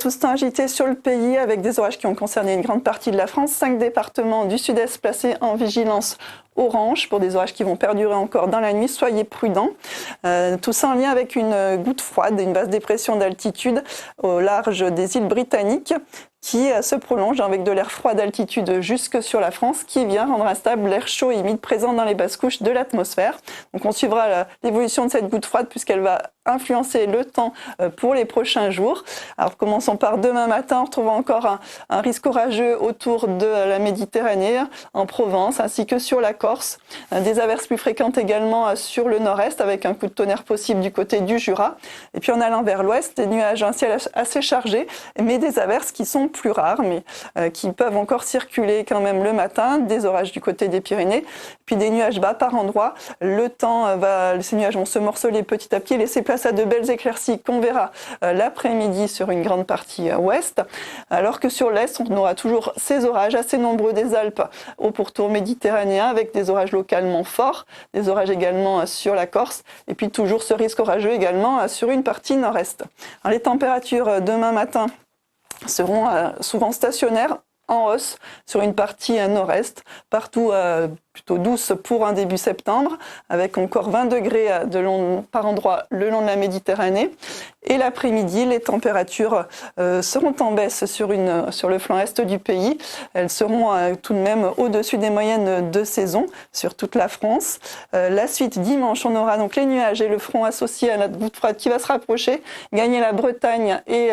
tout ce temps agité sur le pays avec des orages qui ont concerné une grande partie de la France. 5 départements du sud-est placés en vigilance orange pour des orages qui vont perdurer encore dans la nuit. Soyez prudents. Tout ça en lien avec une goutte froide, une basse dépression d'altitude au large des îles britanniques qui se prolonge avec de l'air froid d'altitude jusque sur la France qui vient rendre instable l'air chaud et humide présent dans les basses couches de l'atmosphère. Donc on suivra l'évolution de cette goutte froide puisqu'elle va influencer le temps pour les prochains jours. Alors commençons par demain matin, on retrouvera encore un risque orageux autour de la Méditerranée, en Provence, ainsi que sur la Corse. Des averses plus fréquentes également sur le nord-est, avec un coup de tonnerre possible du côté du Jura. Et puis en allant vers l'ouest, des nuages, un ciel assez chargé, mais des averses qui sont plus rares, mais qui peuvent encore circuler quand même le matin, des orages du côté des Pyrénées, puis des nuages bas par endroits. Ces nuages vont se morceler petit à petit, laisser place à de belles éclaircies qu'on verra l'après-midi sur une grande partie ouest, alors que sur l'est, on aura toujours ces orages assez nombreux des Alpes au pourtour méditerranéen, avec des orages localement forts, des orages également sur la Corse, et puis toujours ce risque orageux également sur une partie nord-est. Alors, les températures demain matin seront souvent stationnaires, en hausse sur une partie nord-est, partout plutôt douce pour un début septembre, avec encore 20 degrés par endroit le long de la Méditerranée. Et l'après-midi, les températures seront en baisse sur le flanc est du pays. Elles seront tout de même au-dessus des moyennes de saison sur toute la France. La suite, dimanche, on aura donc les nuages et le front associé à la goutte froide qui va se rapprocher, gagner la Bretagne et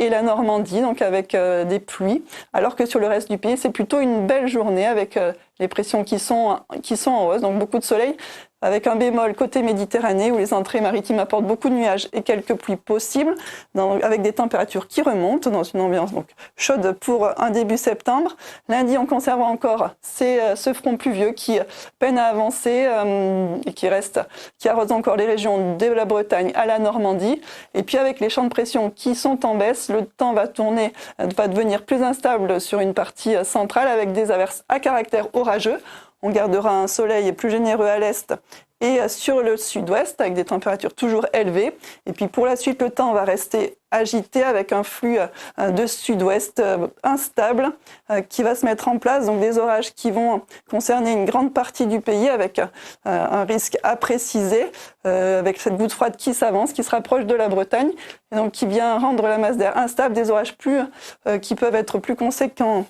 la Normandie, donc avec des pluies. Alors que sur le reste du pays, c'est plutôt une belle journée avec les pressions qui sont en hausse, donc beaucoup de soleil, avec un bémol côté Méditerranée où les entrées maritimes apportent beaucoup de nuages et quelques pluies possibles, avec des températures qui remontent dans une ambiance donc chaude pour un début septembre. Lundi, on conserve encore ce front pluvieux qui peine à avancer et qui arrose encore les régions de la Bretagne à la Normandie. Et puis avec les champs de pression qui sont en baisse, le temps va devenir plus instable sur une partie centrale avec des averses à caractère orageux. On gardera un soleil plus généreux à l'est et sur le sud-ouest avec des températures toujours élevées. Et puis pour la suite, le temps va rester agité avec un flux de sud-ouest instable qui va se mettre en place. Donc des orages qui vont concerner une grande partie du pays avec un risque à préciser, avec cette goutte froide qui s'avance, qui se rapproche de la Bretagne et donc qui vient rendre la masse d'air instable, des orages qui peuvent être plus conséquents,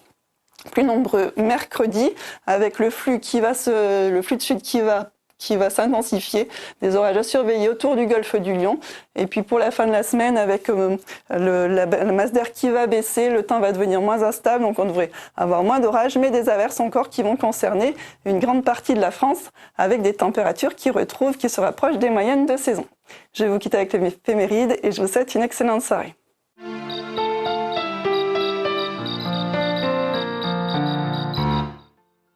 plus nombreux mercredi, avec le flux de sud qui va s'intensifier, des orages à surveiller autour du golfe du Lion. Et puis pour la fin de la semaine, avec la masse d'air qui va baisser, le temps va devenir moins instable, donc on devrait avoir moins d'orages, mais des averses encore qui vont concerner une grande partie de la France, avec des températures qui se rapprochent des moyennes de saison. Je vais vous quitter avec l'éphéméride et je vous souhaite une excellente soirée.